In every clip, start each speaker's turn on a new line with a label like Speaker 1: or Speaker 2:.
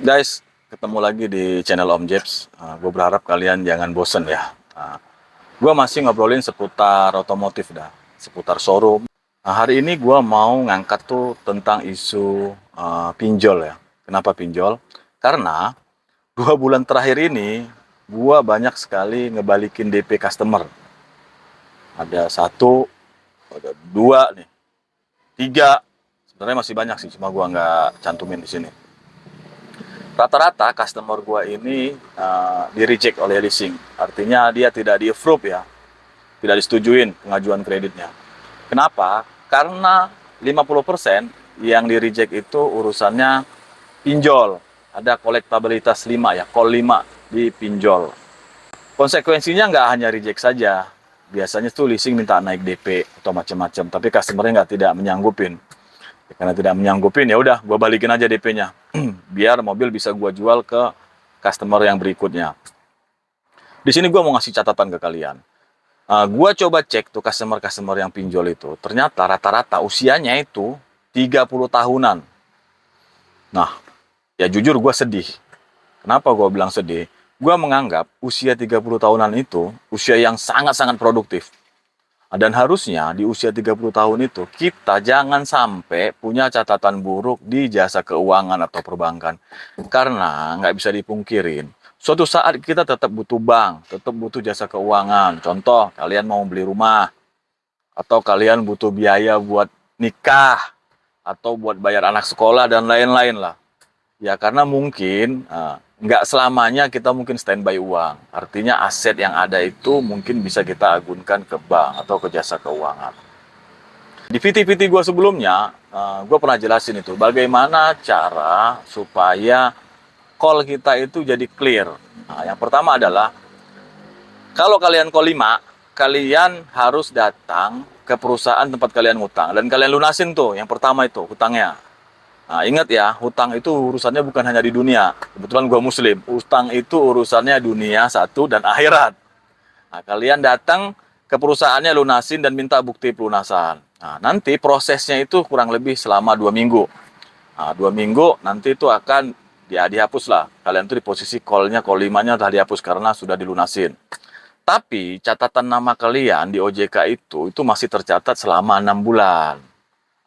Speaker 1: Guys, ketemu lagi di channel Om Jeps. Gue berharap kalian jangan bosen ya. Gue masih ngobrolin seputar otomotif dah, seputar showroom. Hari ini gue mau ngangkat tuh tentang isu pinjol ya. Kenapa pinjol? Karena 2 bulan terakhir ini gue banyak sekali ngebalikin DP customer. Ada 1, ada 2 nih, 3. Sebenarnya masih banyak sih, cuma gue nggak cantumin di sini. Rata-rata customer gua ini di reject oleh leasing. Artinya dia tidak di approve ya, tidak disetujuin pengajuan kreditnya. Kenapa? Karena 50% yang di reject itu urusannya pinjol. Ada kolektabilitas 5 ya, call 5 di pinjol. Konsekuensinya nggak hanya reject saja. Biasanya tuh leasing minta naik DP atau macam-macam, tapi customernya nggak tidak menyanggupin. Karena tidak menyanggupin, ya udah gue balikin aja DP-nya biar mobil bisa gue jual ke customer yang berikutnya. Di sini gue mau ngasih catatan ke kalian. Gue coba cek tuh customer yang pinjol itu, ternyata rata-rata usianya itu 30 tahunan. Nah, ya jujur gue sedih. Kenapa gue bilang sedih? Gue menganggap usia 30 tahunan itu usia yang sangat-sangat produktif. Dan harusnya di usia 30 tahun itu kita jangan sampai punya catatan buruk di jasa keuangan atau perbankan. Karena nggak bisa dipungkirin, suatu saat kita tetap butuh bank, tetap butuh jasa keuangan. Contoh, kalian mau beli rumah, atau kalian butuh biaya buat nikah, atau buat bayar anak sekolah, dan lain-lain lah. Ya karena mungkin nggak selamanya kita mungkin standby uang. Artinya aset yang ada itu mungkin bisa kita agunkan ke bank atau ke jasa keuangan. Di VT-VT gue sebelumnya, gue pernah jelasin itu bagaimana cara supaya call kita itu jadi clear. Nah, yang pertama adalah kalau kalian call 5, kalian harus datang ke perusahaan tempat kalian ngutang dan kalian lunasin tuh yang pertama itu hutangnya. Nah, ingat ya, hutang itu urusannya bukan hanya di dunia. Kebetulan gue muslim. Hutang itu urusannya dunia satu dan akhirat. Nah, kalian datang ke perusahaannya lunasin dan minta bukti pelunasan. Nah, nanti prosesnya itu kurang lebih selama 2 minggu. Nah, 2 minggu nanti itu akan dihapus lah. Kalian tuh di posisi call-nya, call 5-nya telah dihapus karena sudah dilunasin. Tapi catatan nama kalian di OJK itu masih tercatat selama 6 bulan.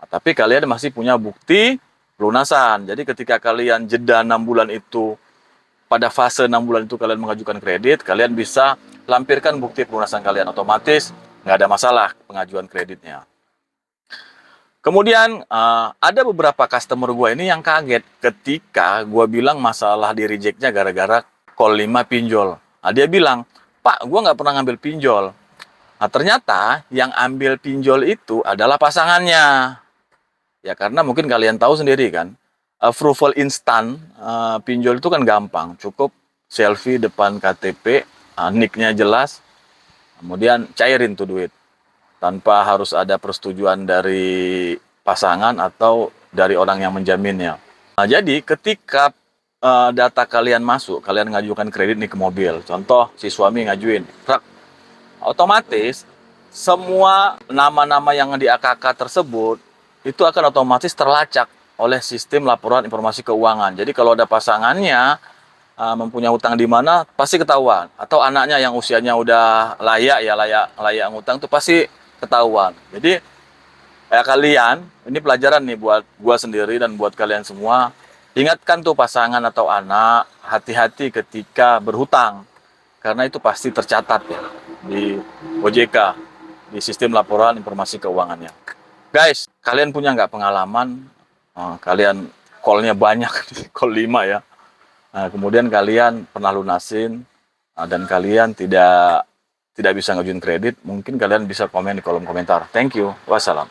Speaker 1: Nah, tapi kalian masih punya bukti pelunasan. Jadi ketika kalian jeda 6 bulan itu, pada fase 6 bulan itu kalian mengajukan kredit, kalian bisa lampirkan bukti pelunasan kalian. Otomatis nggak ada masalah pengajuan kreditnya. Kemudian ada beberapa customer gue ini yang kaget ketika gue bilang masalah di rejectnya gara-gara call 5 pinjol. Nah, dia bilang, Pak, gue nggak pernah ngambil pinjol. Nah, ternyata yang ambil pinjol itu adalah pasangannya. Ya karena mungkin kalian tahu sendiri kan, approval instan pinjol itu kan gampang, cukup selfie depan KTP, nick-nya jelas, kemudian cairin tuh duit tanpa harus ada persetujuan dari pasangan atau dari orang yang menjaminnya. Nah, jadi ketika data kalian masuk, kalian ngajukan kredit nih ke mobil, contoh si suami ngajuin, otomatis semua nama-nama yang di AKK tersebut itu akan otomatis terlacak oleh sistem laporan informasi keuangan. Jadi kalau ada pasangannya mempunyai hutang di mana pasti ketahuan, atau anaknya yang usianya udah layak ngutang tuh pasti ketahuan. Jadi ya kalian, ini pelajaran nih buat gua sendiri dan buat kalian semua, ingatkan tuh pasangan atau anak, hati-hati ketika berhutang karena itu pasti tercatat ya di OJK, di sistem laporan informasi keuangannya. Guys, kalian punya nggak pengalaman, kalian call-nya banyak, call 5 ya, kemudian kalian pernah lunasin, dan kalian tidak bisa ngajuin kredit? Mungkin kalian bisa komen di kolom komentar. Thank you, wassalam.